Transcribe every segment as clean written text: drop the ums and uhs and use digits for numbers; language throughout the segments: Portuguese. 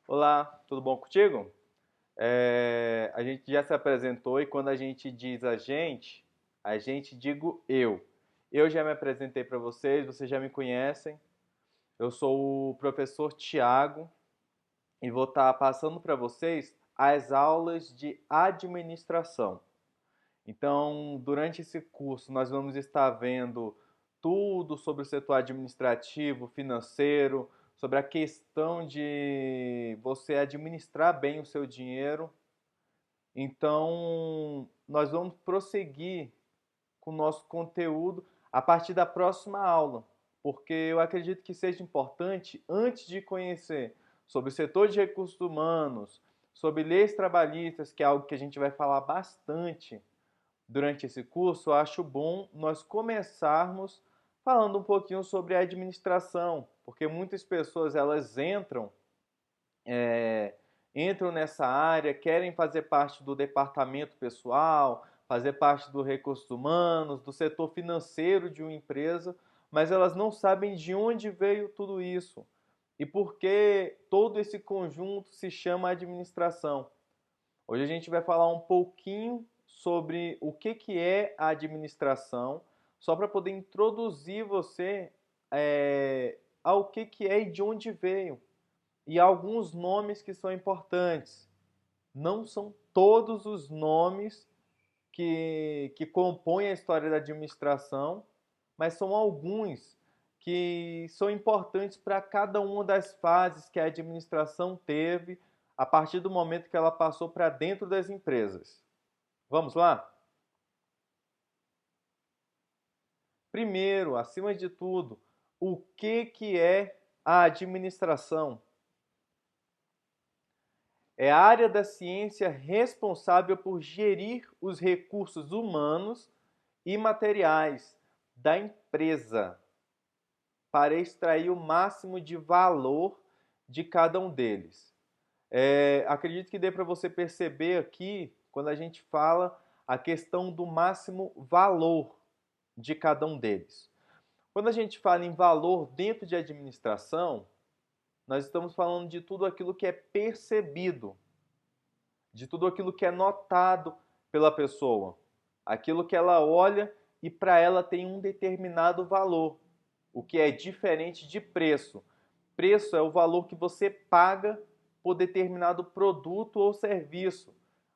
Olá, tudo bom contigo? A gente já se apresentou e quando a gente diz a gente digo eu. Eu já me apresentei para vocês já me conhecem. Eu sou o professor Tiago e vou estar passando para vocês as aulas de administração. Então, durante esse curso, nós vamos estar vendo tudo sobre o setor administrativo, financeiro, sobre a questão de você administrar bem o seu dinheiro. Então, nós vamos prosseguir com o nosso conteúdo a partir da próxima aula, porque eu acredito que seja importante, antes de conhecer sobre o setor de recursos humanos, sobre leis trabalhistas, que é algo que a gente vai falar bastante durante esse curso, eu acho bom nós começarmos falando um pouquinho sobre a administração, porque muitas pessoas elas é, entram nessa área, querem fazer parte do departamento pessoal, fazer parte do recursos humanos, do setor financeiro de uma empresa, mas elas não sabem de onde veio tudo isso e por que todo esse conjunto se chama administração. Hoje a gente vai falar um pouquinho sobre o que é a administração, só para poder introduzir você ao que é e de onde veio. E alguns nomes que são importantes. Não são todos os nomes que compõem a história da administração, mas são alguns que são importantes para cada uma das fases que a administração teve a partir do momento que ela passou para dentro das empresas. Vamos lá? Primeiro, acima de tudo, o que é a administração? É a área da ciência responsável por gerir os recursos humanos e materiais da empresa para extrair o máximo de valor de cada um deles. Acredito que dê para você perceber aqui, quando a gente fala a questão do máximo valor de cada um deles. Quando a gente fala em valor dentro de administração, nós estamos falando de tudo aquilo que é percebido, de tudo aquilo que é notado pela pessoa, aquilo que ela olha e para ela tem um determinado valor, o que é diferente de preço. Preço é o valor que você paga por determinado produto ou serviço.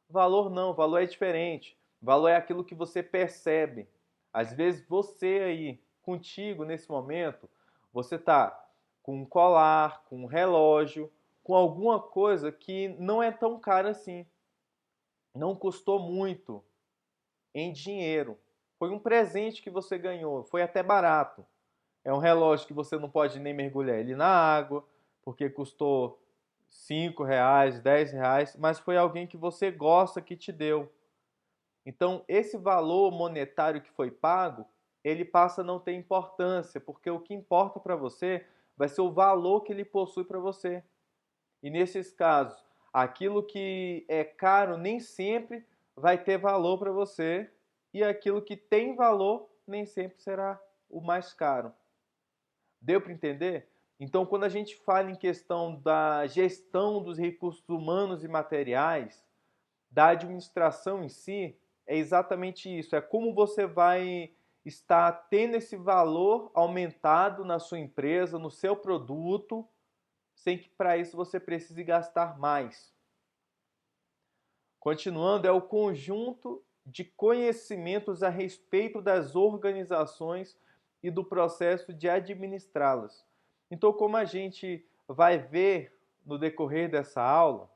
Valor não, valor é diferente. Valor é aquilo que você percebe. Às vezes você aí, contigo nesse momento, você está com um colar, com um relógio, com alguma coisa que não é tão cara assim. Não custou muito em dinheiro. Foi um presente que você ganhou, foi até barato. É um relógio que você não pode nem mergulhar ele na água, porque custou R$ 5, R$ 10, mas foi alguém que você gosta que te deu. Então, esse valor monetário que foi pago, ele passa a não ter importância, porque o que importa para você vai ser o valor que ele possui para você. E nesses casos, aquilo que é caro nem sempre vai ter valor para você, e aquilo que tem valor nem sempre será o mais caro. Deu para entender? Então, quando a gente fala em questão da gestão dos recursos humanos e materiais, da administração em si, é exatamente isso. É como você vai estar tendo esse valor aumentado na sua empresa, no seu produto, sem que para isso você precise gastar mais. Continuando, é o conjunto de conhecimentos a respeito das organizações e do processo de administrá-las. Então, como a gente vai ver no decorrer dessa aula,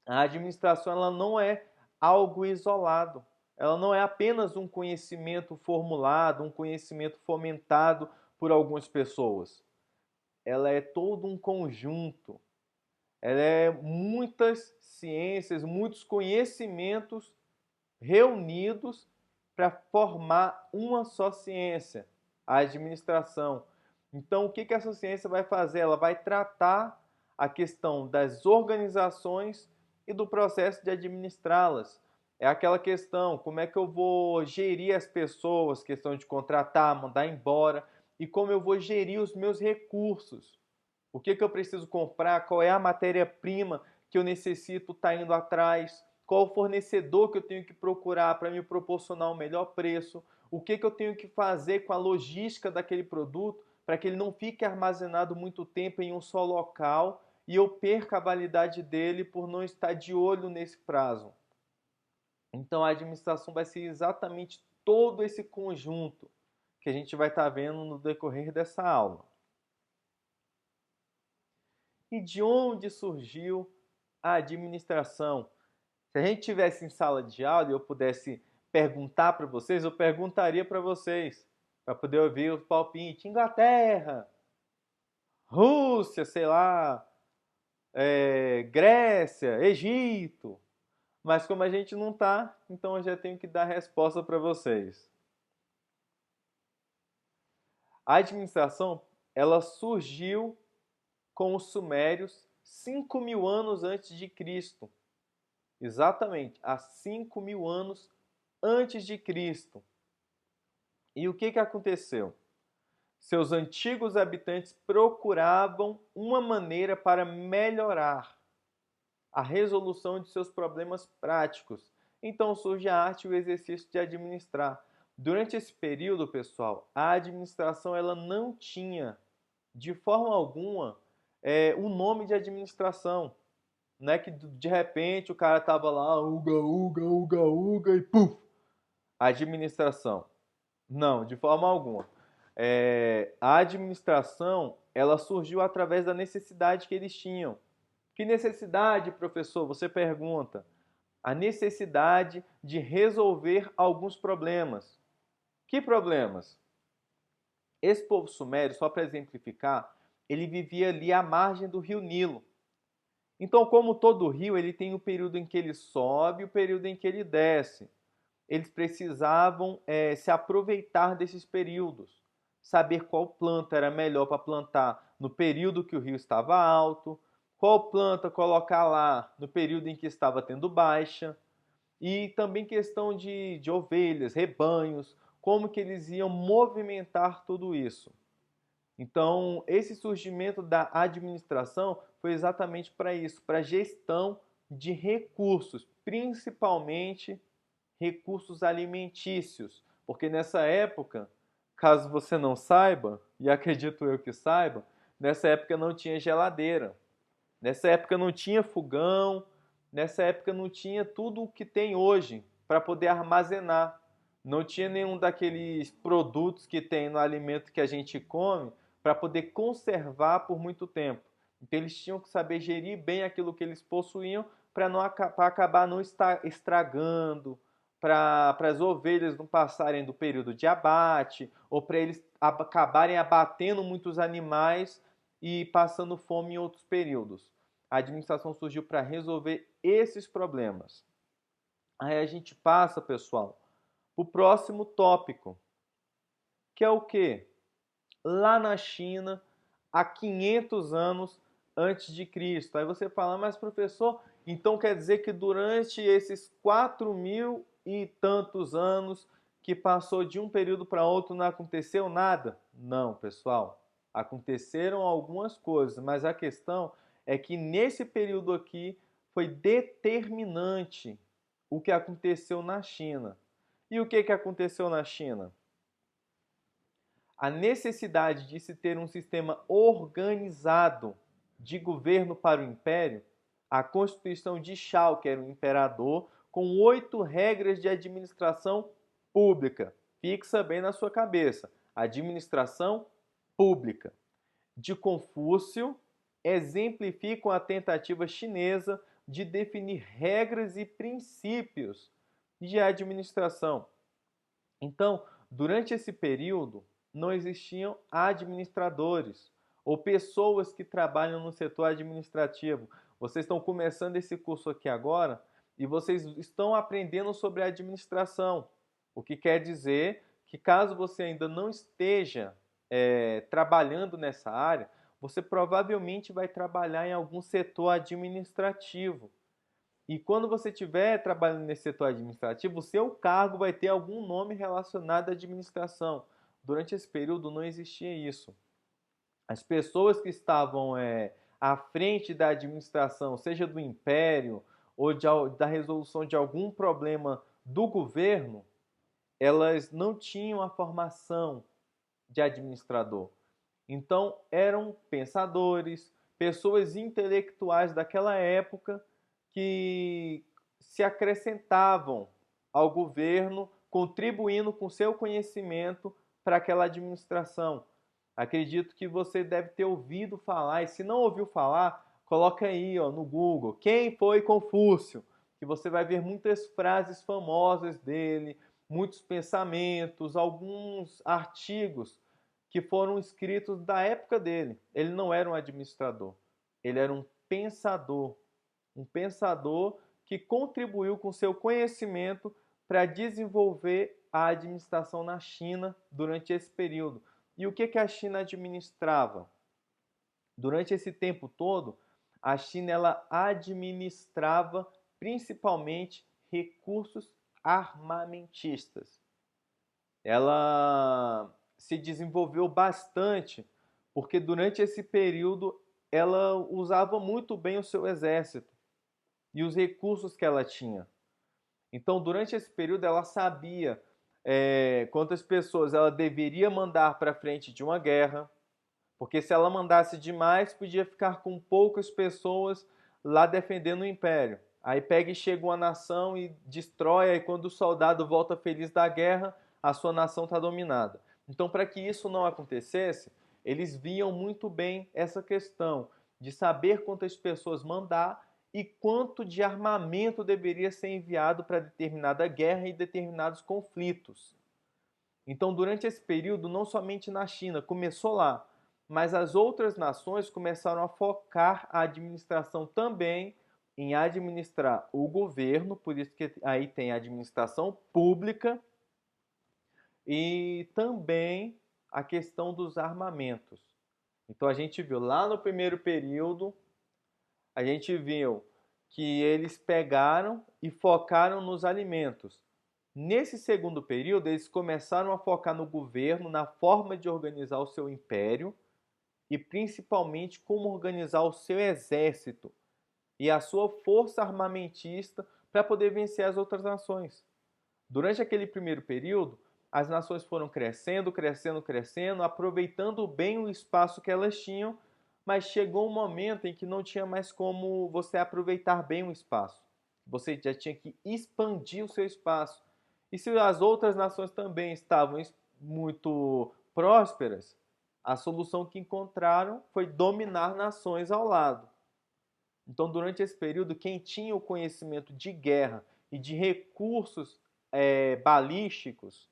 a administração ela não é algo isolado. Ela não é apenas um conhecimento formulado, um conhecimento fomentado por algumas pessoas. Ela é todo um conjunto. Ela é muitas ciências, muitos conhecimentos reunidos para formar uma só ciência, a administração. Então, o que essa ciência vai fazer? Ela vai tratar a questão das organizações e do processo de administrá-las. É aquela questão, como é que eu vou gerir as pessoas, questão de contratar, mandar embora, e como eu vou gerir os meus recursos. O que eu preciso comprar, qual é a matéria-prima que eu necessito estar indo atrás, qual o fornecedor que eu tenho que procurar para me proporcionar o melhor preço, o que eu tenho que fazer com a logística daquele produto para que ele não fique armazenado muito tempo em um só local e eu perca a validade dele por não estar de olho nesse prazo. Então a administração vai ser exatamente todo esse conjunto que a gente vai estar vendo no decorrer dessa aula. E de onde surgiu a administração? Se a gente tivesse em sala de aula e eu pudesse perguntar para vocês, eu perguntaria para vocês, para poder ouvir os palpites. Inglaterra, Rússia, sei lá, Grécia, Egito. Mas como a gente não está, então eu já tenho que dar a resposta para vocês. A administração, ela surgiu com os sumérios 5.000 anos antes de Cristo. Exatamente, há 5.000 anos antes de Cristo. E o que aconteceu? Seus antigos habitantes procuravam uma maneira para melhorar a resolução de seus problemas práticos. Então surge a arte e o exercício de administrar. Durante esse período, pessoal, a administração ela não tinha, de forma alguma, o nome de administração. Não é que de repente o cara estava lá, uga, uga, uga, uga, e puf, administração. Não, de forma alguma. A administração ela surgiu através da necessidade que eles tinham. Que necessidade, professor? Você pergunta. A necessidade de resolver alguns problemas. Que problemas? Esse povo sumério, só para exemplificar, ele vivia ali à margem do rio Nilo. Então, como todo rio, ele tem o período em que ele sobe e o período em que ele desce. Eles precisavam se aproveitar desses períodos, saber qual planta era melhor para plantar no período que o rio estava alto, qual planta colocar lá no período em que estava tendo baixa, e também questão de ovelhas, rebanhos, como que eles iam movimentar tudo isso. Então, esse surgimento da administração foi exatamente para isso, para a gestão de recursos, principalmente recursos alimentícios, porque nessa época, caso você não saiba, e acredito eu que saiba, nessa época não tinha geladeira, nessa época não tinha fogão, nessa época não tinha tudo o que tem hoje para poder armazenar. Não tinha nenhum daqueles produtos que tem no alimento que a gente come para poder conservar por muito tempo. Então eles tinham que saber gerir bem aquilo que eles possuíam para acabar não estragando, para as ovelhas não passarem do período de abate, ou para eles acabarem abatendo muitos animais e passando fome em outros períodos. A administração surgiu para resolver esses problemas. Aí a gente passa, pessoal, para o próximo tópico, que é o quê? Lá na China, há 500 anos antes de Cristo. Aí você fala, mas professor, então quer dizer que durante esses 4.000 e tantos anos que passou de um período para outro não aconteceu nada? Não, pessoal. Aconteceram algumas coisas, mas a questão é que nesse período aqui foi determinante o que aconteceu na China. E o que aconteceu na China? A necessidade de se ter um sistema organizado de governo para o império, a Constituição de Shao, que era o imperador, com 8 regras de administração pública. Fixa bem na sua cabeça. Administração pública. De Confúcio, exemplificam a tentativa chinesa de definir regras e princípios de administração. Então, durante esse período, não existiam administradores ou pessoas que trabalham no setor administrativo. Vocês estão começando esse curso aqui agora e vocês estão aprendendo sobre administração, o que quer dizer que caso você ainda não esteja trabalhando nessa área, você provavelmente vai trabalhar em algum setor administrativo. E quando você estiver trabalhando nesse setor administrativo, o seu cargo vai ter algum nome relacionado à administração. Durante esse período não existia isso. As pessoas que estavam à frente da administração, seja do império ou da resolução de algum problema do governo, elas não tinham a formação de administrador. Então, eram pensadores, pessoas intelectuais daquela época que se acrescentavam ao governo, contribuindo com seu conhecimento para aquela administração. Acredito que você deve ter ouvido falar, e se não ouviu falar, coloca aí no Google, quem foi Confúcio? Que você vai ver muitas frases famosas dele, muitos pensamentos, alguns artigos que foram escritos da época dele. Ele não era um administrador, ele era um pensador que contribuiu com seu conhecimento para desenvolver a administração na China durante esse período. E o que a China administrava? Durante esse tempo todo, a China ela administrava principalmente recursos armamentistas. Ela se desenvolveu bastante porque durante esse período ela usava muito bem o seu exército e os recursos que ela tinha. Então, durante esse período, ela sabia quantas pessoas ela deveria mandar para frente de uma guerra, porque se ela mandasse demais, podia ficar com poucas pessoas lá defendendo o império. Aí pega e chega uma nação e destrói, aí quando o soldado volta feliz da guerra, a sua nação está dominada. Então, para que isso não acontecesse, eles viam muito bem essa questão de saber quantas pessoas mandar e quanto de armamento deveria ser enviado para determinada guerra e determinados conflitos. Então, durante esse período, não somente na China, começou lá, mas as outras nações começaram a focar a administração também em administrar o governo, por isso que aí tem a administração pública e também a questão dos armamentos. Então a gente viu lá no primeiro período, a gente viu que eles pegaram e focaram nos alimentos. Nesse segundo período, eles começaram a focar no governo, na forma de organizar o seu império e principalmente como organizar o seu exército e a sua força armamentista para poder vencer as outras nações. Durante aquele primeiro período, as nações foram crescendo, aproveitando bem o espaço que elas tinham, mas chegou um momento em que não tinha mais como você aproveitar bem o espaço. Você já tinha que expandir o seu espaço. E se as outras nações também estavam muito prósperas, a solução que encontraram foi dominar nações ao lado. Então, durante esse período, quem tinha o conhecimento de guerra e de recursos balísticos,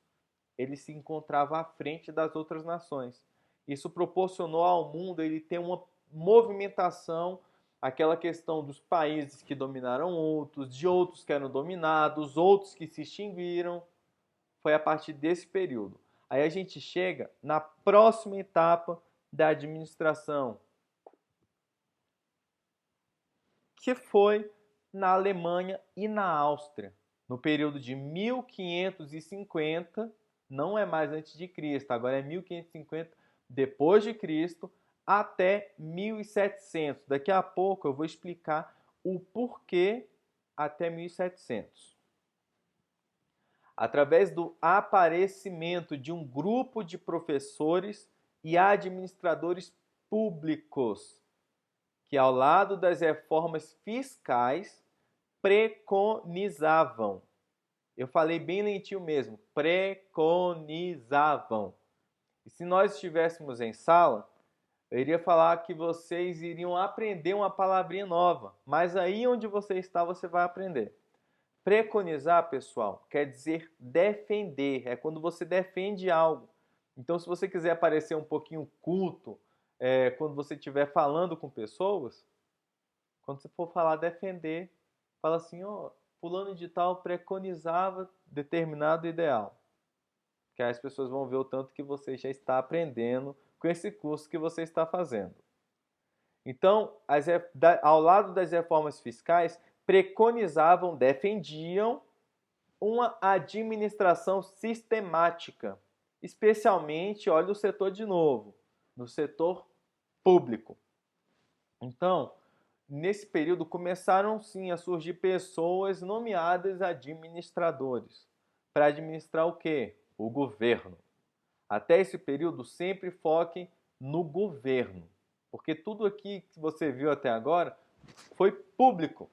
ele se encontrava à frente das outras nações. Isso proporcionou ao mundo ele ter uma movimentação, aquela questão dos países que dominaram outros, de outros que eram dominados, outros que se extinguiram. Foi a partir desse período. Aí a gente chega na próxima etapa da administração, que foi na Alemanha e na Áustria, no período de 1550, não é mais antes de Cristo, agora é 1550 depois de Cristo, até 1700. Daqui a pouco eu vou explicar o porquê até 1700. Através do aparecimento de um grupo de professores e administradores públicos, que ao lado das reformas fiscais preconizavam. Eu falei bem lentinho mesmo, preconizavam. E se nós estivéssemos em sala, eu iria falar que vocês iriam aprender uma palavrinha nova, mas aí onde você está, você vai aprender. Preconizar, pessoal, quer dizer defender, é quando você defende algo. Então, se você quiser parecer um pouquinho culto, quando você estiver falando com pessoas, quando você for falar defender, fala assim, fulano de tal preconizava determinado ideal. Que aí as pessoas vão ver o tanto que você já está aprendendo com esse curso que você está fazendo. Então, ao lado das reformas fiscais, preconizavam, defendiam uma administração sistemática, especialmente, olha o setor de novo, no setor público. Então, nesse período começaram sim a surgir pessoas nomeadas administradores. Para administrar o quê? O governo. Até esse período sempre foque no governo, porque tudo aqui que você viu até agora foi público.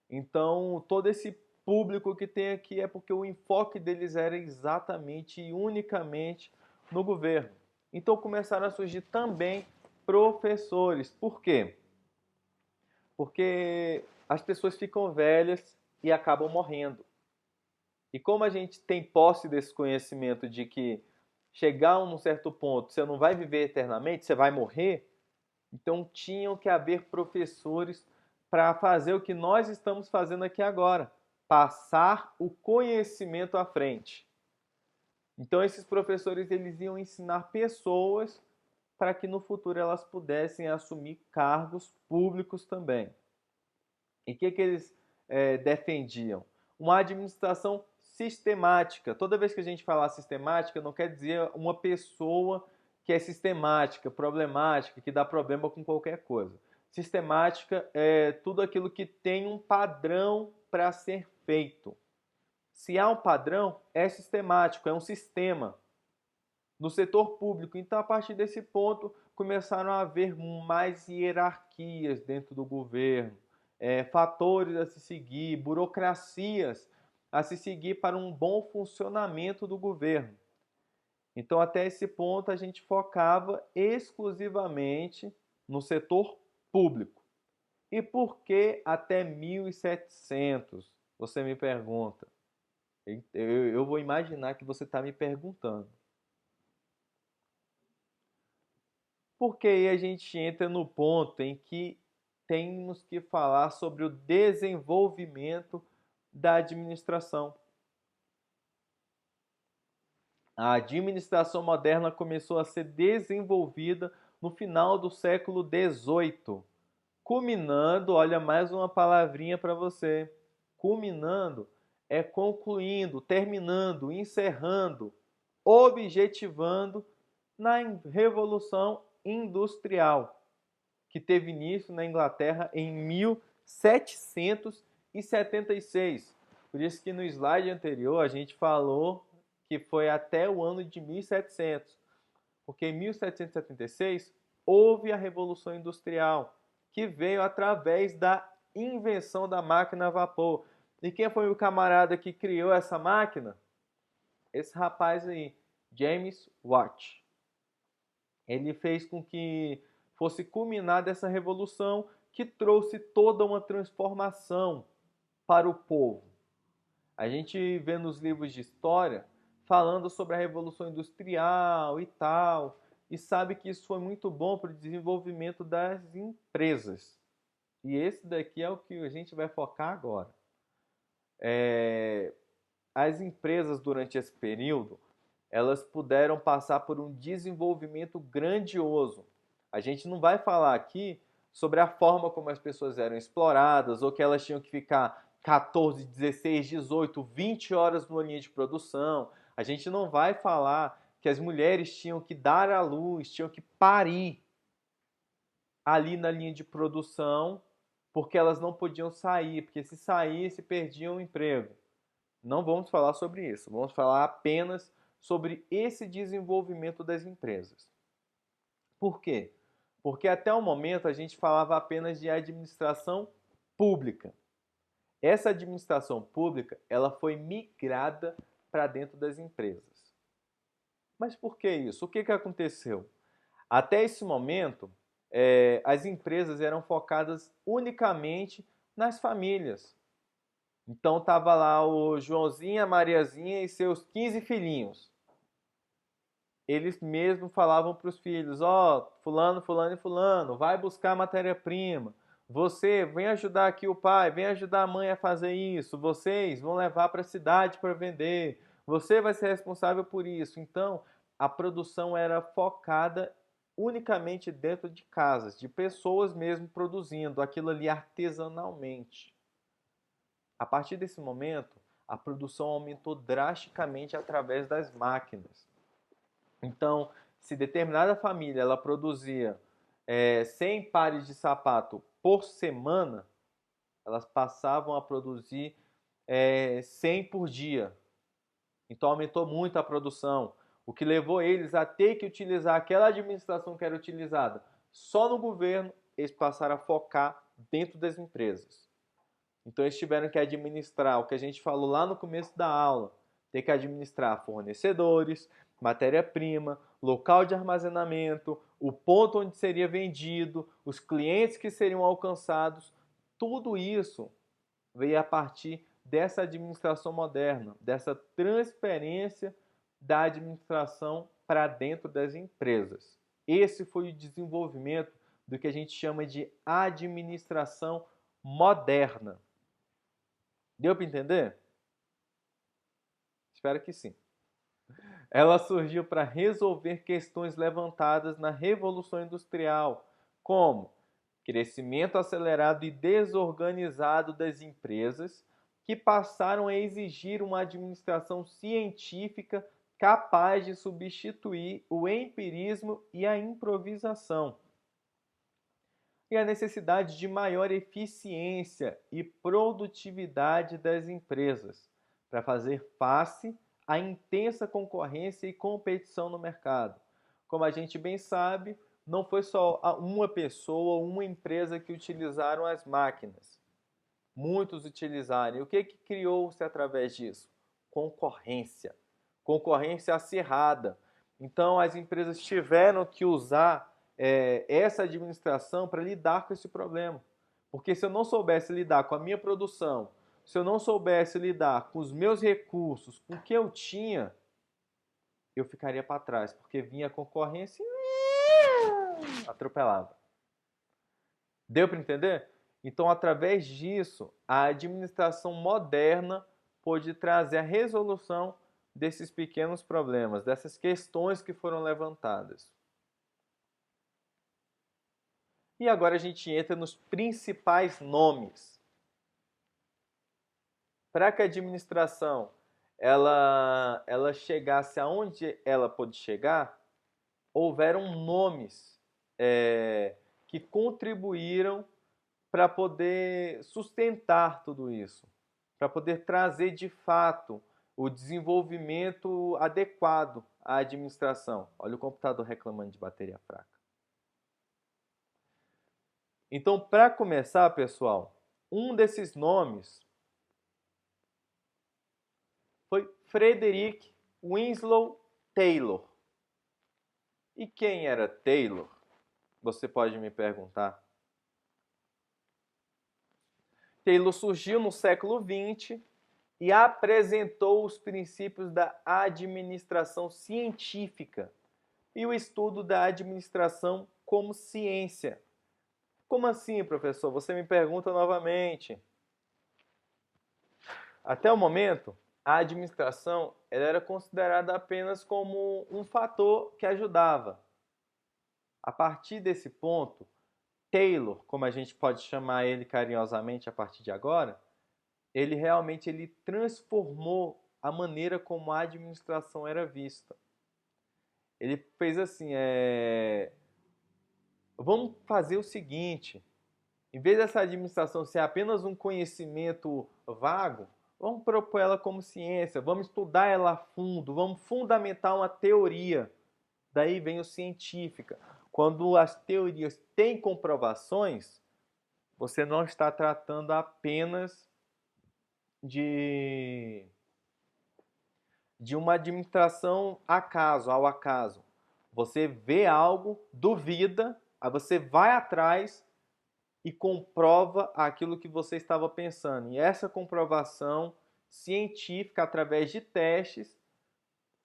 Então, todo esse público que tem aqui é porque o enfoque deles era exatamente e unicamente no governo. Então, começaram a surgir também professores. Por quê? Porque as pessoas ficam velhas e acabam morrendo. E como a gente tem posse desse conhecimento de que chegar a um certo ponto você não vai viver eternamente, você vai morrer, então tinham que haver professores para fazer o que nós estamos fazendo aqui agora, passar o conhecimento à frente. Então esses professores eles iam ensinar pessoas para que no futuro elas pudessem assumir cargos públicos também. E o que eles defendiam? Uma administração sistemática. Toda vez que a gente falar sistemática, não quer dizer uma pessoa que é sistemática, problemática, que dá problema com qualquer coisa. Sistemática é tudo aquilo que tem um padrão para ser feito. Se há um padrão, é sistemático, é um sistema. No setor público, então, a partir desse ponto, começaram a haver mais hierarquias dentro do governo, fatores a se seguir, burocracias a se seguir para um bom funcionamento do governo. Então, até esse ponto, a gente focava exclusivamente no setor público. E por que até 1700? Você me pergunta. Eu vou imaginar que você está me perguntando. Porque aí a gente entra no ponto em que temos que falar sobre o desenvolvimento da administração. A administração moderna começou a ser desenvolvida no final do século XVIII, culminando, olha mais uma palavrinha para você, culminando é concluindo, terminando, encerrando, objetivando na Revolução Industrial, que teve início na Inglaterra em 1776. Por isso que no slide anterior a gente falou que foi até o ano de 1700, porque em 1776 houve a Revolução Industrial, que veio através da invenção da máquina a vapor. E quem foi o camarada que criou essa máquina? Esse rapaz aí, James Watt. Ele fez com que fosse culminada essa revolução que trouxe toda uma transformação para o povo. A gente vê nos livros de história falando sobre a Revolução Industrial e tal, e sabe que isso foi muito bom para o desenvolvimento das empresas. E esse daqui é o que a gente vai focar agora. As empresas durante esse período, elas puderam passar por um desenvolvimento grandioso. A gente não vai falar aqui sobre a forma como as pessoas eram exploradas ou que elas tinham que ficar 14, 16, 18, 20 horas numa linha de produção. A gente não vai falar que as mulheres tinham que dar à luz, tinham que parir ali na linha de produção, porque elas não podiam sair, porque se saísse perdiam o emprego. Não vamos falar sobre isso, vamos falar apenas sobre esse desenvolvimento das empresas. Por quê? Porque até o momento a gente falava apenas de administração pública. Essa administração pública, ela foi migrada para dentro das empresas. Mas por que isso? O que aconteceu? Até esse momento, as empresas eram focadas unicamente nas famílias. Então estava lá o Joãozinho, a Mariazinha e seus 15 filhinhos. Eles mesmos falavam para os filhos, fulano, fulano e fulano, vai buscar matéria-prima. Você, vem ajudar aqui o pai, vem ajudar a mãe a fazer isso. Vocês vão levar para a cidade para vender. Você vai ser responsável por isso. Então, a produção era focada unicamente dentro de casas, de pessoas mesmo produzindo aquilo ali artesanalmente. A partir desse momento, a produção aumentou drasticamente através das máquinas. Então, se determinada família ela produzia 100 pares de sapato por semana, elas passavam a produzir 100 por dia. Então aumentou muito a produção, o que levou eles a ter que utilizar aquela administração que era utilizada só no governo, eles passaram a focar dentro das empresas. Então eles tiveram que administrar o que a gente falou lá no começo da aula, ter que administrar fornecedores, matéria-prima, local de armazenamento, o ponto onde seria vendido, os clientes que seriam alcançados, tudo isso veio a partir dessa administração moderna, dessa transferência da administração para dentro das empresas. Esse foi o desenvolvimento do que a gente chama de administração moderna. Deu para entender? Espero que sim. Ela surgiu para resolver questões levantadas na Revolução Industrial, como crescimento acelerado e desorganizado das empresas, que passaram a exigir uma administração científica capaz de substituir o empirismo e a improvisação. E a necessidade de maior eficiência e produtividade das empresas para fazer face à intensa concorrência e competição no mercado. Como a gente bem sabe, não foi só uma pessoa ou uma empresa que utilizaram as máquinas. Muitos utilizaram. E o que criou-se através disso? Concorrência. Concorrência acirrada. Então, as empresas tiveram que usar essa administração para lidar com esse problema. Porque se eu não soubesse lidar com a minha produção, se eu não soubesse lidar com os meus recursos, com o que eu tinha, eu ficaria para trás, porque vinha a concorrência e atropelava. Deu para entender? Então, através disso, a administração moderna pôde trazer a resolução desses pequenos problemas, dessas questões que foram levantadas. E agora a gente entra nos principais nomes. Para que a administração ela chegasse aonde ela pôde chegar, houveram nomes que contribuíram para poder sustentar tudo isso, para poder trazer de fato o desenvolvimento adequado à administração. Olha o computador reclamando de bateria fraca. Então, para começar, pessoal, um desses nomes foi Frederick Winslow Taylor. E quem era Taylor? Você pode me perguntar. Taylor surgiu no século XX e apresentou os princípios da administração científica e o estudo da administração como ciência. Como assim, professor? Você me pergunta novamente. Até o momento, a administração ela era considerada apenas como um fator que ajudava. A partir desse ponto, Taylor, como a gente pode chamar ele carinhosamente a partir de agora, ele realmente transformou a maneira como a administração era vista. Ele fez assim, vamos fazer o seguinte, em vez dessa administração ser apenas um conhecimento vago, vamos propor ela como ciência, vamos estudar ela a fundo, vamos fundamentar uma teoria. Daí vem o científica. Quando as teorias têm comprovações, você não está tratando apenas de uma administração ao acaso. Você vê algo, duvida, aí você vai atrás e comprova aquilo que você estava pensando. E essa comprovação científica, através de testes,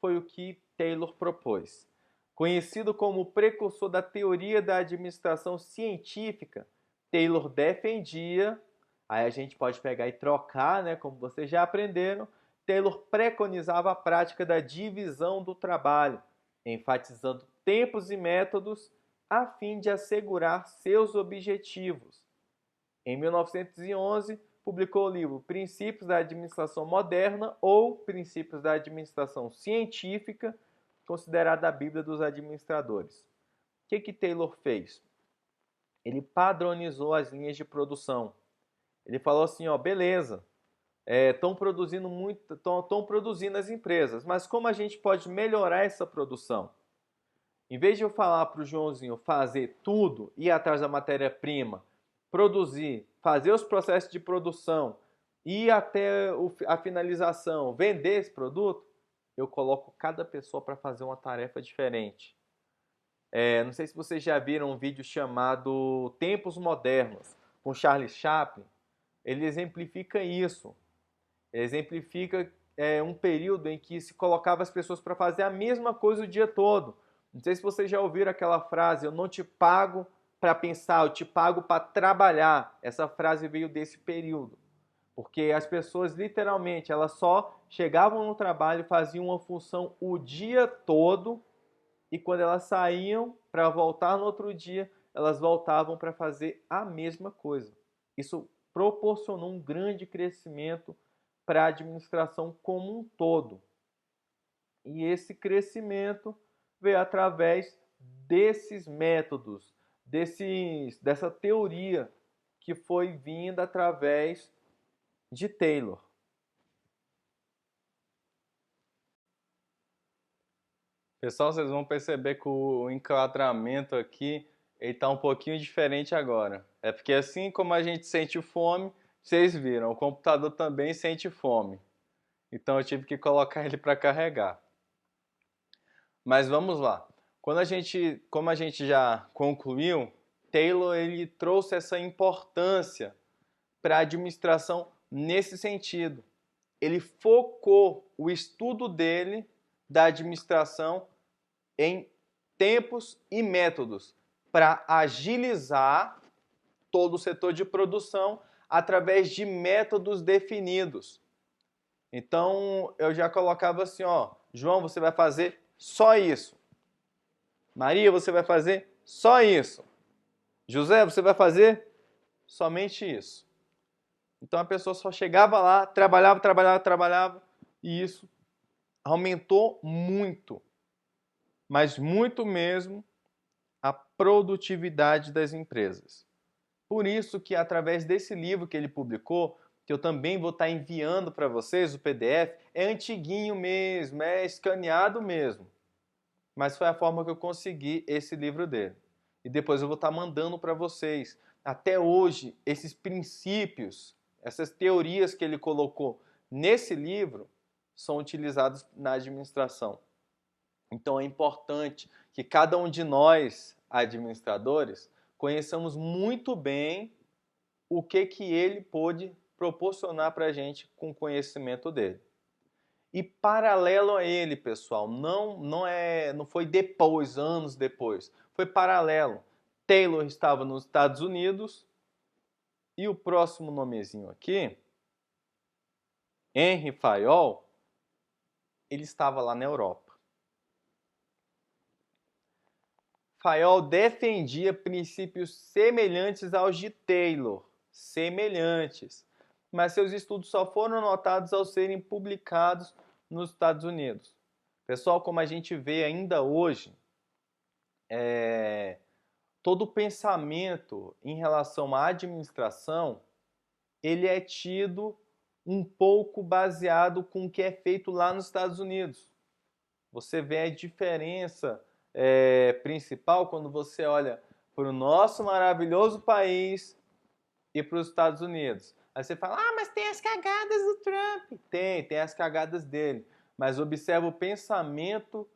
foi o que Taylor propôs. Conhecido como precursor da teoria da administração científica, Taylor defendia, aí a gente pode pegar e trocar, né, como vocês já aprenderam, Taylor preconizava a prática da divisão do trabalho, enfatizando tempos e métodos a fim de assegurar seus objetivos. Em 1911, publicou o livro Princípios da Administração Moderna ou Princípios da Administração Científica, considerada a Bíblia dos administradores. O que Taylor fez? Ele padronizou as linhas de produção. Ele falou assim, ó, beleza, estão produzindo muito, estão produzindo as empresas, mas como a gente pode melhorar essa produção? Em vez de eu falar para o Joãozinho fazer tudo, ir atrás da matéria-prima, produzir, fazer os processos de produção, ir até a finalização, vender esse produto, eu coloco cada pessoa para fazer uma tarefa diferente. Não sei se vocês já viram um vídeo chamado Tempos Modernos, com Charles Chaplin. Ele exemplifica isso. Ele exemplifica um período em que se colocava as pessoas para fazer a mesma coisa o dia todo. Não sei se vocês já ouviram aquela frase, eu não te pago para pensar, eu te pago para trabalhar. Essa frase veio desse período. Porque as pessoas, literalmente, elas só chegavam no trabalho, faziam uma função o dia todo, e quando elas saíam para voltar no outro dia, elas voltavam para fazer a mesma coisa. Isso proporcionou um grande crescimento para a administração como um todo. E esse crescimento veio através desses métodos, dessa teoria que foi vinda através de Taylor. Pessoal, vocês vão perceber que o enquadramento aqui está um pouquinho diferente agora. É porque assim como a gente sente fome, vocês viram, o computador também sente fome. Então eu tive que colocar ele para carregar. Mas vamos lá. Como a gente já concluiu, Taylor ele trouxe essa importância para a administração nesse sentido. Ele focou o estudo dele da administração em tempos e métodos para agilizar todo o setor de produção através de métodos definidos. Então, eu já colocava assim, ó, João, você vai fazer só isso. Maria, você vai fazer só isso. José, você vai fazer somente isso. Então, a pessoa só chegava lá, trabalhava, e isso aumentou muito, mas muito mesmo, a produtividade das empresas. Por isso que através desse livro que ele publicou, que eu também vou estar enviando para vocês, o PDF, é antiguinho mesmo, é escaneado mesmo. Mas foi a forma que eu consegui esse livro dele. E depois eu vou estar mandando para vocês. Até hoje, esses princípios, essas teorias que ele colocou nesse livro, são utilizados na administração. Então é importante que cada um de nós, administradores, conheçamos muito bem o que ele pôde proporcionar para a gente com o conhecimento dele. E paralelo a ele, pessoal, não foi depois, anos depois, foi paralelo. Taylor estava nos Estados Unidos e o próximo nomezinho aqui, Henry Fayol, ele estava lá na Europa. Fayol defendia princípios semelhantes aos de Taylor, mas seus estudos só foram notados ao serem publicados nos Estados Unidos. Pessoal, como a gente vê ainda hoje, todo o pensamento em relação à administração, ele é tido um pouco baseado com o que é feito lá nos Estados Unidos. Você vê a diferença principal quando você olha para o nosso maravilhoso país e para os Estados Unidos. Aí você fala, mas tem as cagadas do Trump. Tem as cagadas dele. Mas observa o pensamento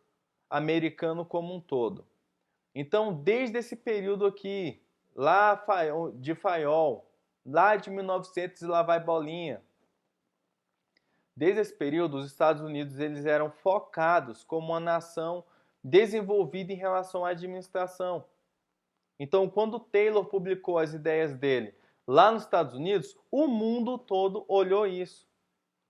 americano como um todo. Então, desde esse período aqui, lá de Fayol, lá de 1900 e lá vai bolinha. Desde esse período, os Estados Unidos eles eram focados como uma nação desenvolvida em relação à administração. Então, quando Taylor publicou as ideias dele lá nos Estados Unidos, o mundo todo olhou isso.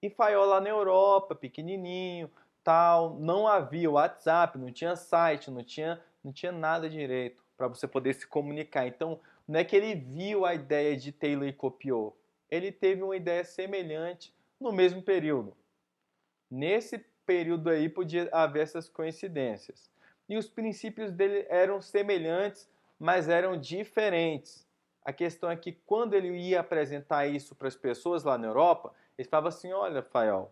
E Fayol lá na Europa, pequenininho, tal, não havia WhatsApp, não tinha site, não tinha nada direito para você poder se comunicar. Então, não é que ele viu a ideia de Taylor e copiou. Ele teve uma ideia semelhante no mesmo período. Nesse período aí podia haver essas coincidências. E os princípios dele eram semelhantes, mas eram diferentes. A questão é que quando ele ia apresentar isso para as pessoas lá na Europa, ele falava assim: olha, Fayol,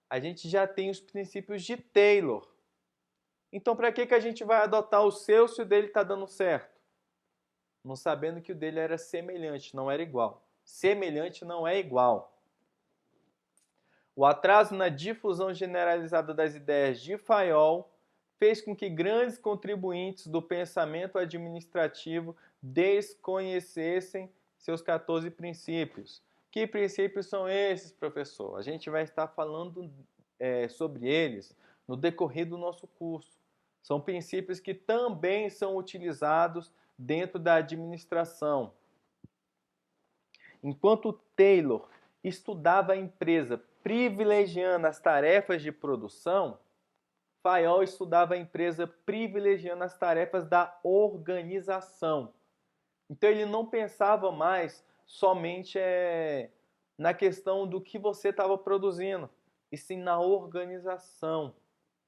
a gente já tem os princípios de Taylor. Então, para que a gente vai adotar o seu se o dele está dando certo? Não sabendo que o dele era semelhante, não era igual. Semelhante não é igual. O atraso na difusão generalizada das ideias de Fayol fez com que grandes contribuintes do pensamento administrativo desconhecessem seus 14 princípios. Que princípios são esses, professor? A gente vai estar falando sobre eles no decorrer do nosso curso. São princípios que também são utilizados dentro da administração. Enquanto Taylor estudava a empresa privilegiando as tarefas de produção, Fayol estudava a empresa privilegiando as tarefas da organização. Então ele não pensava mais somente na questão do que você estava produzindo, e sim na organização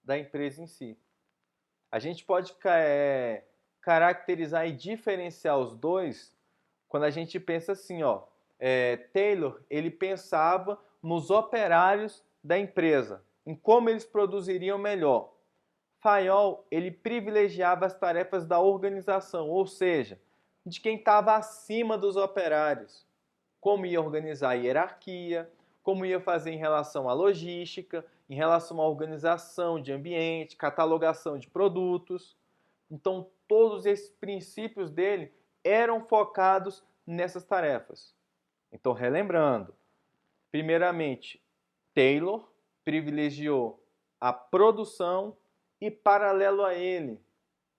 da empresa em si. A gente pode caracterizar e diferenciar os dois quando a gente pensa assim, ó, Taylor, ele pensava nos operários da empresa, em como eles produziriam melhor. Fayol, ele privilegiava as tarefas da organização, ou seja, de quem estava acima dos operários. Como ia organizar a hierarquia, como ia fazer em relação à logística, em relação à organização de ambiente, catalogação de produtos. Então, todos esses princípios dele eram focados nessas tarefas. Então, relembrando, primeiramente, Taylor privilegiou a produção e, paralelo a ele,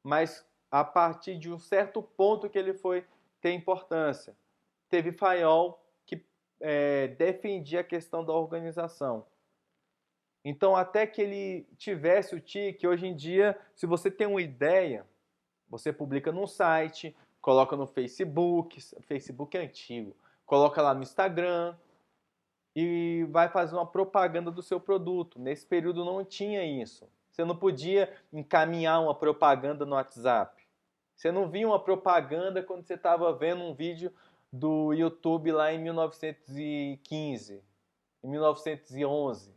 mas a partir de um certo ponto que ele foi ter importância, teve Fayol que defendia a questão da organização. Então, até que ele tivesse o TIC, hoje em dia, se você tem uma ideia, você publica num site, coloca no Facebook, Facebook é antigo, coloca lá no Instagram e vai fazer uma propaganda do seu produto. Nesse período não tinha isso. Você não podia encaminhar uma propaganda no WhatsApp. Você não via uma propaganda quando você estava vendo um vídeo do YouTube lá em 1915, em 1911.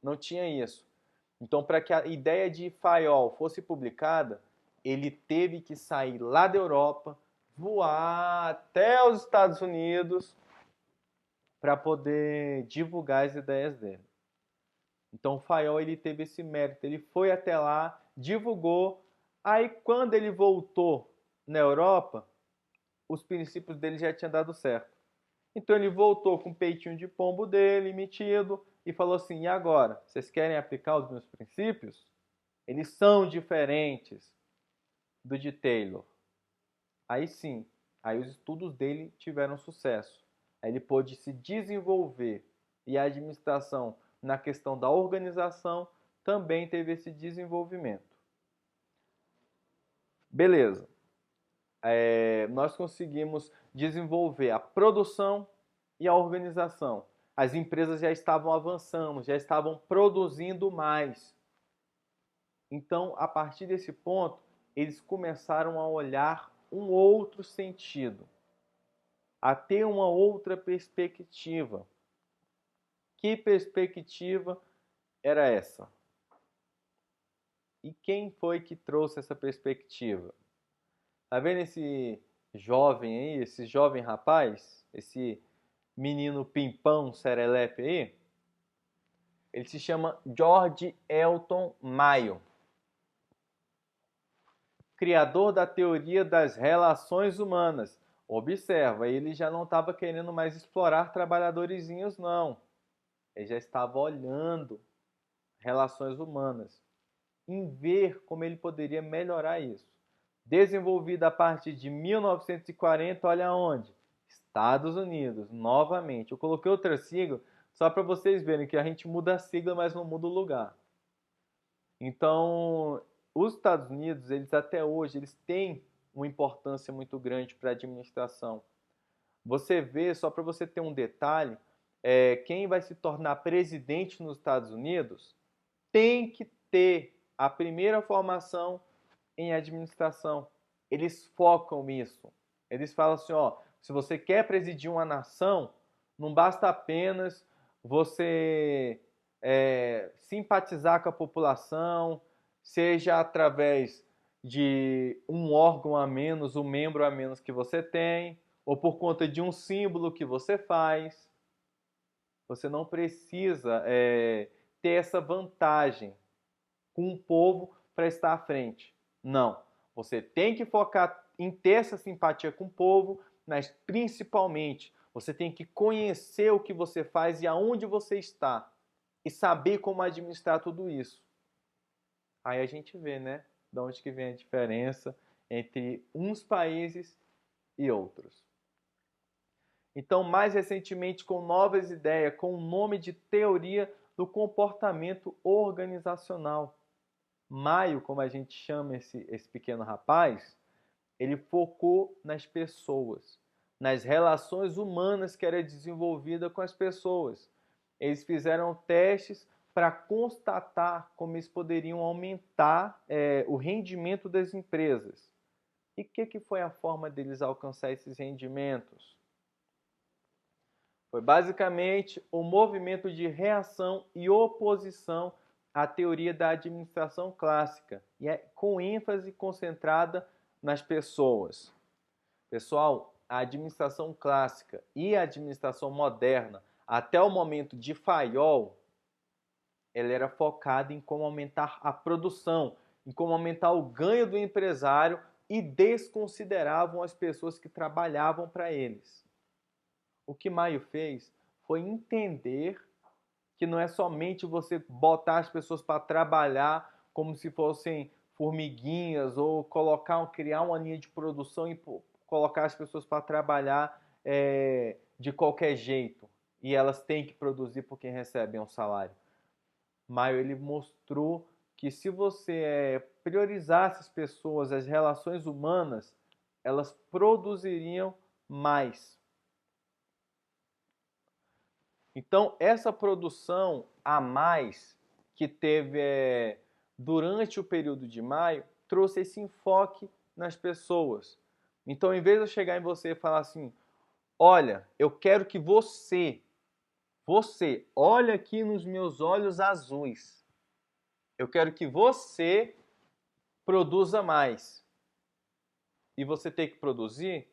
Não tinha isso. Então, para que a ideia de Fayol fosse publicada, ele teve que sair lá da Europa, voar até os Estados Unidos para poder divulgar as ideias dele. Então, o Fayol ele teve esse mérito. Ele foi até lá, divulgou. Aí, quando ele voltou na Europa, os princípios dele já tinham dado certo. Então, ele voltou com o peitinho de pombo dele, metido, e falou assim: e agora? Vocês querem aplicar os meus princípios? Eles são diferentes do de Taylor. Aí sim, aí os estudos dele tiveram sucesso. Aí ele pôde se desenvolver e a administração na questão da organização também teve esse desenvolvimento. Beleza. Nós conseguimos desenvolver a produção e a organização. As empresas já estavam avançando, já estavam produzindo mais. Então, a partir desse ponto, eles começaram a olhar um outro sentido, a ter uma outra perspectiva. Que perspectiva era essa? E quem foi que trouxe essa perspectiva? Tá vendo esse jovem aí, esse jovem rapaz, esse menino pimpão, serelepe aí? Ele se chama George Elton Mayo, criador da teoria das relações humanas. Observa, ele já não estava querendo mais explorar trabalhadorzinhos, não. Ele já estava olhando relações humanas, em ver como ele poderia melhorar isso. Desenvolvido a partir de 1940, olha onde? Estados Unidos, novamente. Eu coloquei outra sigla só para vocês verem que a gente muda a sigla, mas não muda o lugar. Então, os Estados Unidos, eles até hoje, eles têm uma importância muito grande para a administração. Você vê, só para você ter um detalhe, quem vai se tornar presidente nos Estados Unidos tem que ter a primeira formação em administração. Eles focam nisso. Eles falam assim, ó, se você quer presidir uma nação, não basta apenas você simpatizar com a população, seja através de um órgão a menos, um membro a menos que você tem, ou por conta de um símbolo que você faz. Você não precisa ter essa vantagem com o povo para estar à frente. Não. Você tem que focar em ter essa simpatia com o povo, mas principalmente você tem que conhecer o que você faz e aonde você está e saber como administrar tudo isso. Aí a gente vê, né, de onde que vem a diferença entre uns países e outros. Então, mais recentemente, com novas ideias, com o nome de teoria do comportamento organizacional. Maio, como a gente chama esse pequeno rapaz, ele focou nas pessoas, nas relações humanas que era desenvolvida com as pessoas. Eles fizeram testes para constatar como eles poderiam aumentar o rendimento das empresas. E o que foi a forma deles alcançar esses rendimentos? Foi basicamente o movimento de reação e oposição à teoria da administração clássica, e é com ênfase concentrada nas pessoas. Pessoal, a administração clássica e a administração moderna, até o momento de Fayol, ela era focada em como aumentar a produção, em como aumentar o ganho do empresário e desconsideravam as pessoas que trabalhavam para eles. O que Maio fez foi entender que não é somente você botar as pessoas para trabalhar como se fossem formiguinhas ou criar uma linha de produção e colocar as pessoas para trabalhar de qualquer jeito e elas têm que produzir porque recebem um salário. Maio ele mostrou que se você priorizasse as pessoas, as relações humanas, elas produziriam mais. Então, essa produção a mais que teve durante o período de maio trouxe esse enfoque nas pessoas. Então, em vez de eu chegar em você e falar assim, olha, eu quero que você, olha aqui nos meus olhos azuis. Eu quero que você produza mais. E você tem que produzir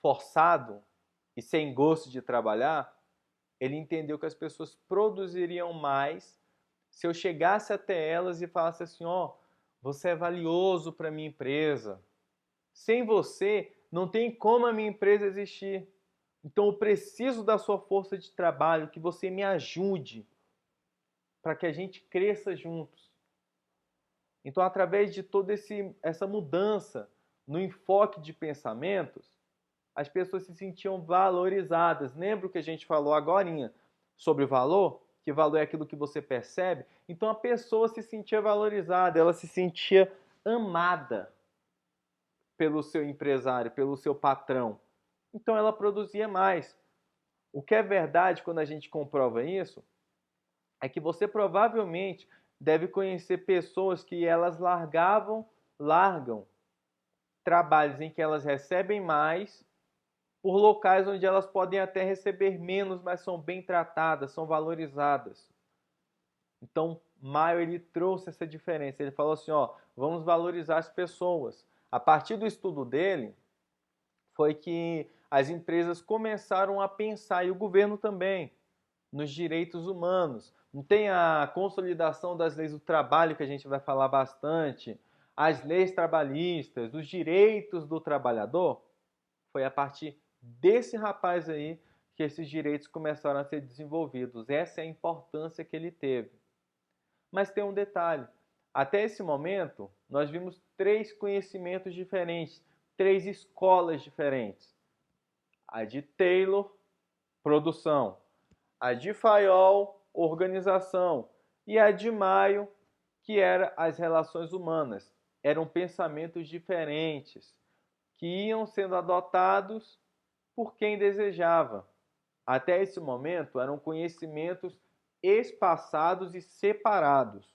forçado e sem gosto de trabalhar, ele entendeu que as pessoas produziriam mais se eu chegasse até elas e falasse assim, ó, você é valioso para a minha empresa. Sem você, não tem como a minha empresa existir. Então eu preciso da sua força de trabalho, que você me ajude para que a gente cresça juntos. Então, através de toda essa mudança no enfoque de pensamentos, as pessoas se sentiam valorizadas. Lembra o que a gente falou agorinha sobre valor? Que valor é aquilo que você percebe? Então a pessoa se sentia valorizada, ela se sentia amada pelo seu empresário, pelo seu patrão. Então ela produzia mais. O que é verdade quando a gente comprova isso é que você provavelmente deve conhecer pessoas que elas largam trabalhos em que elas recebem mais por locais onde elas podem até receber menos, mas são bem tratadas, são valorizadas. Então, Maio ele trouxe essa diferença. Ele falou assim, ó, vamos valorizar as pessoas. A partir do estudo dele, foi que as empresas começaram a pensar, e o governo também, nos direitos humanos. Não tem a consolidação das leis do trabalho, que a gente vai falar bastante, as leis trabalhistas, os direitos do trabalhador? Foi a partir desse rapaz aí que esses direitos começaram a ser desenvolvidos. Essa é a importância que ele teve. Mas tem um detalhe. Até esse momento, nós vimos 3 conhecimentos diferentes, 3 escolas diferentes. A de Taylor, produção. A de Fayol, organização. E a de Maio, que era as relações humanas. Eram pensamentos diferentes, que iam sendo adotados por quem desejava. Até esse momento, eram conhecimentos espaçados e separados.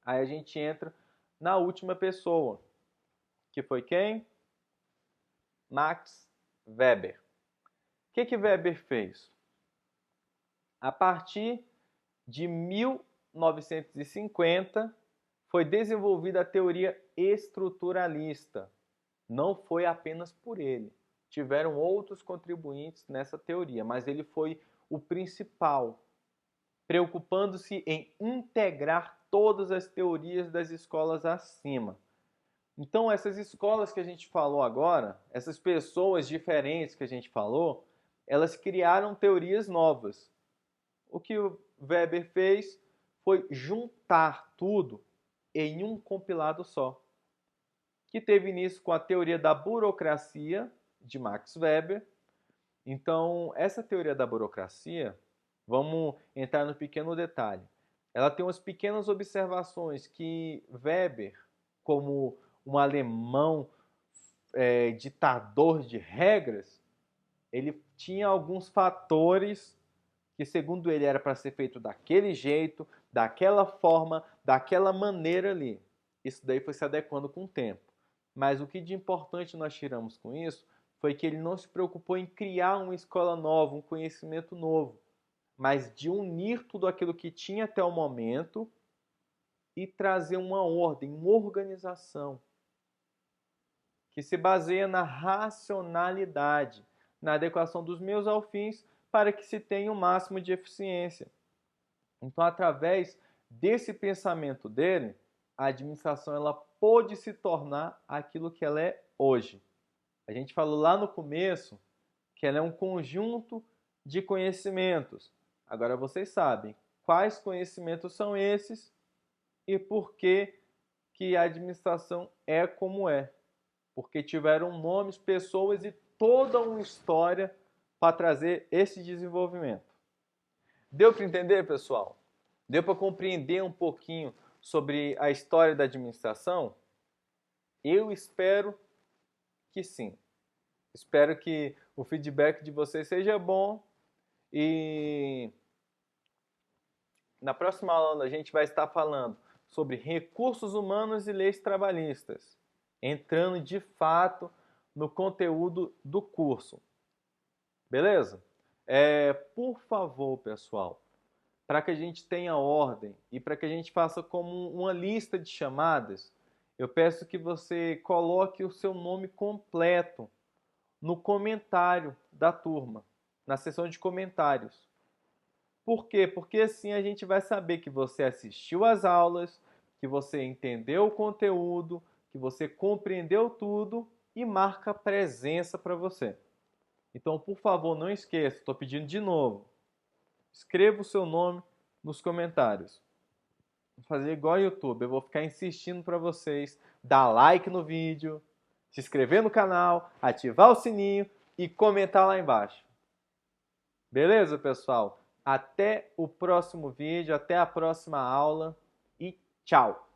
Aí a gente entra na última pessoa, que foi quem? Max Weber. O que Weber fez? A partir de 1950, foi desenvolvida a teoria estruturalista. Não foi apenas por ele. Tiveram outros contribuintes nessa teoria, mas ele foi o principal, preocupando-se em integrar todas as teorias das escolas acima. Então, essas escolas que a gente falou agora, essas pessoas diferentes que a gente falou, elas criaram teorias novas. O que o Weber fez foi juntar tudo em um compilado só, que teve início com a teoria da burocracia, de Max Weber. Então, essa teoria da burocracia, vamos entrar no pequeno detalhe. Ela tem umas pequenas observações que Weber, como um alemão ditador de regras, ele tinha alguns fatores que, segundo ele, era para ser feito daquele jeito, daquela forma, daquela maneira ali. Isso daí foi se adequando com o tempo. Mas o que de importante nós tiramos com isso foi que ele não se preocupou em criar uma escola nova, um conhecimento novo, mas de unir tudo aquilo que tinha até o momento e trazer uma ordem, uma organização que se baseia na racionalidade, na adequação dos meios aos fins, para que se tenha o máximo de eficiência. Então, através desse pensamento dele, a administração ela pôde se tornar aquilo que ela é hoje. A gente falou lá no começo que ela é um conjunto de conhecimentos. Agora vocês sabem quais conhecimentos são esses e por que a administração é como é. Porque tiveram nomes, pessoas e toda uma história para trazer esse desenvolvimento. Deu para entender, pessoal? Deu para compreender um pouquinho sobre a história da administração? Eu espero que sim. Espero que o feedback de vocês seja bom e na próxima aula a gente vai estar falando sobre recursos humanos e leis trabalhistas, entrando de fato no conteúdo do curso. Beleza? Por favor, pessoal, para que a gente tenha ordem e para que a gente faça como uma lista de chamadas, eu peço que você coloque o seu nome completo no comentário da turma, na seção de comentários. Por quê? Porque assim a gente vai saber que você assistiu às aulas, que você entendeu o conteúdo, que você compreendeu tudo e marca presença para você. Então, por favor, não esqueça, estou pedindo de novo, escreva o seu nome nos comentários. Vou fazer igual ao YouTube, eu vou ficar insistindo para vocês, dar like no vídeo, se inscrever no canal, ativar o sininho e comentar lá embaixo. Beleza, pessoal? Até o próximo vídeo, até a próxima aula e tchau!